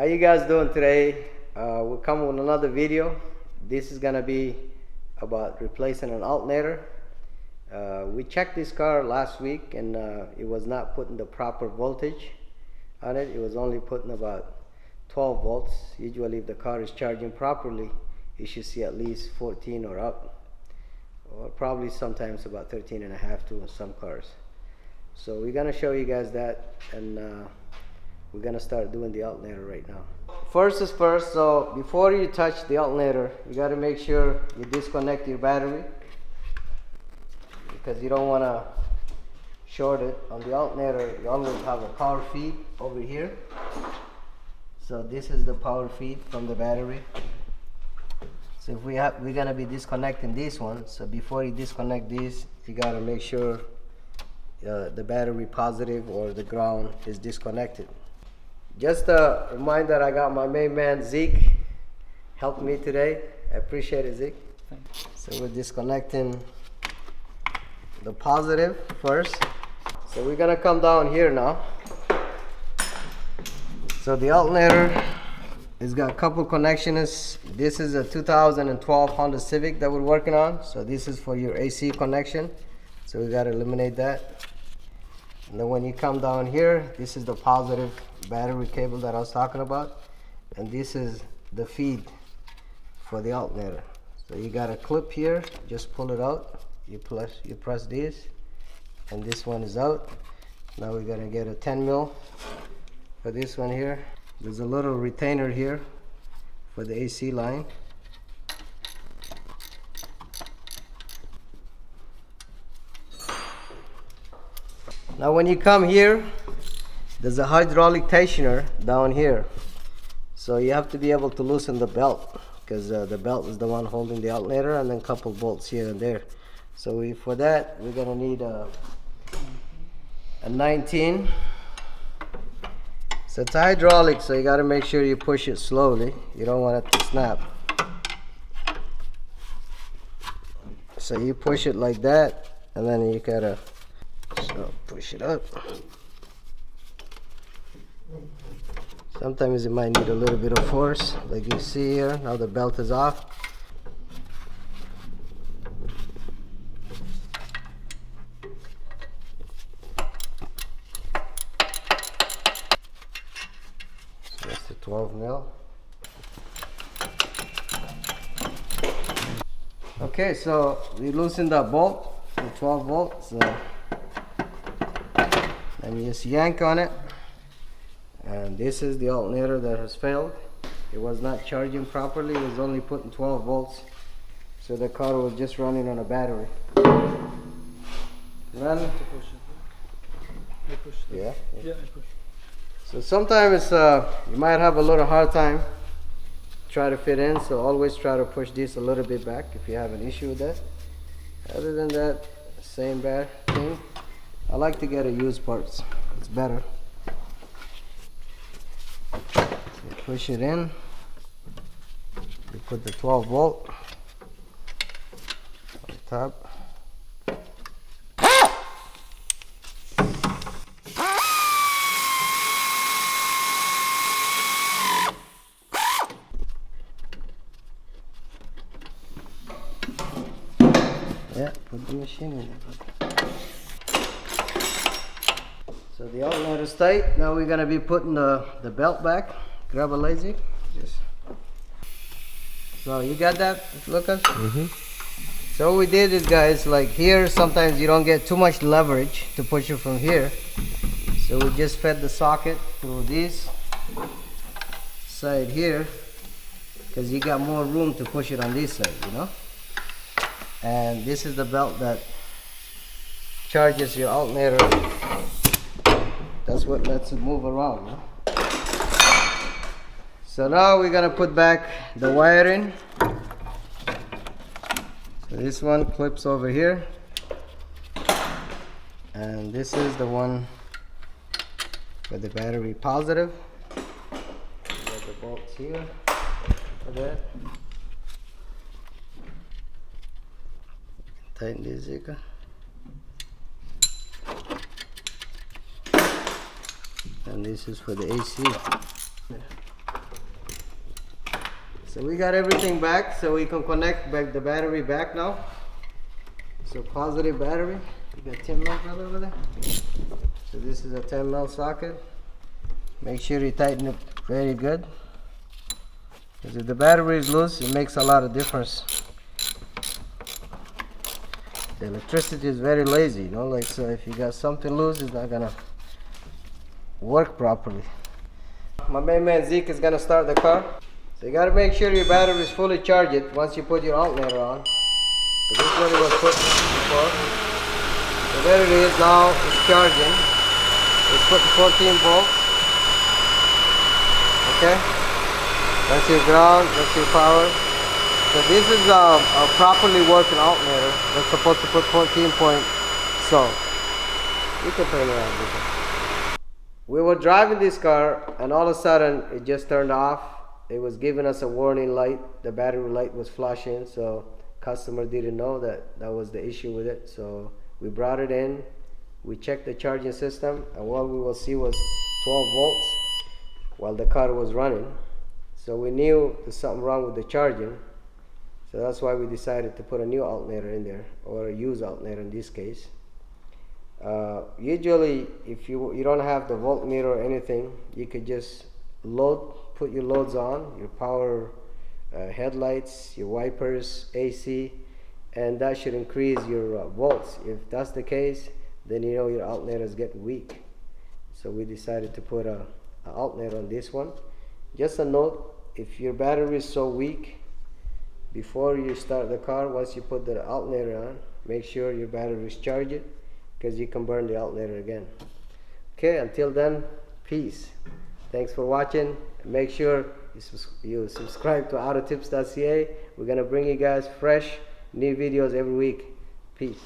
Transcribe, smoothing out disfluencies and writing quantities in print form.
you guys doing today? We'll come with another video. This is gonna be about replacing an alternator. We checked this car last week and it was not putting the proper voltage on it. It was only putting about 12 volts. Usually if the car is charging properly, you should see at least 14 or up, or probably sometimes about 13 and a half too in some cars. So we're gonna show you guys that, and we're gonna start doing the alternator right now. First is first, so before you touch the alternator, you gotta make sure you disconnect your battery, because you don't wanna short it. On the alternator, you always have a power feed over here. So this is the power feed from the battery. So if we're gonna be disconnecting this one, so before you disconnect this, you gotta make sure the battery positive or the ground is disconnected. Just a reminder, I got my main man Zeke helped me today. I appreciate it, Zeke. Thanks. So we're disconnecting the positive first. So we're gonna come down here now. So the alternator has got a couple connections. This is a 2012 Honda Civic that we're working on. So this is for your AC connection. So we gotta eliminate that. And then when you come down here, this is the positive battery cable that I was talking about. And this is the feed for the alternator. So you got a clip here, just pull it out. You press this, and this one is out. Now we're gonna get a 10 mil for this one here. There's a little retainer here for the AC line. Now when you come here, there's a hydraulic tensioner down here. So you have to be able to loosen the belt, because the belt is the one holding the alternator, and then a couple bolts here and there. So for that, we're gonna need a 19. So it's hydraulic, so you gotta make sure you push it slowly. You don't want it to snap. So you push it like that, and then you gotta push it up. Sometimes it might need a little bit of force, like you see here. Now the belt is off. So that's the 12 mil. Okay, so we loosened that bolt, the 12 volts. And you just yank on it, and this is the alternator that has failed. It was not charging properly. It was only putting 12 volts, so the car was just running on a battery. Run. Yeah. So sometimes you might have a little hard time try to fit in, so always try to push this a little bit back if you have an issue with that. Other than that, same bad thing. I like to get a used parts. It's better. So push it in. You put the 12 volt on top. Yeah, put the machine in there. So the alternator is tight. Now we're gonna be putting the belt back. Grab a lazy. So you got that, Lucas? Mm-hmm. So what we did is, guys, like here, sometimes you don't get too much leverage to push it from here. So we just fed the socket through this side here, because you got more room to push it on this side, you know? And this is the belt that charges your alternator. That's what lets it move around. Huh? So now we're gonna put back the wiring. So this one clips over here, and this is the one for the battery positive. We got the bolts here for that. Tighten this, Zika. And this is for the AC. So we got everything back, so we can connect back the battery back now. So positive battery. You got 10 mil brother over there. So this is a 10 mil socket. Make sure you tighten it very good, because if the battery is loose, it makes a lot of difference. The electricity is very lazy, you know, like, so if you got something loose, it's not gonna work properly. My main man Zeke is gonna start the car. So you gotta make sure your battery is fully charged once you put your alternator on. So this is what it was put before. So there it is, now it's charging. It's put to 14 volts. Okay? That's your ground, that's your power. So this is a properly working alternator that's supposed to put 14 point. So you can turn around with it. We were driving this car and all of a sudden it just turned off. It was giving us a warning light. The battery light was flashing, so customer didn't know that that was the issue with it. So we brought it in, we checked the charging system, and what we will see was 12 volts while the car was running. So we knew there's something wrong with the charging. So that's why we decided to put a new alternator in there, or a used alternator in this case. Usually if you don't have the voltmeter or anything, you could just put your loads on, your power, headlights, your wipers, AC, and that should increase your volts. If that's the case, then you know your alternator is getting weak. So we decided to put an alternator on this one. Just a note, if your battery is so weak, before you start the car, once you put the alternator on, make sure your battery is charged, because you can burn the alternator again. Okay, until then, peace. Thanks for watching. Make sure you subscribe to autotips.ca. We're gonna bring you guys fresh new videos every week. Peace.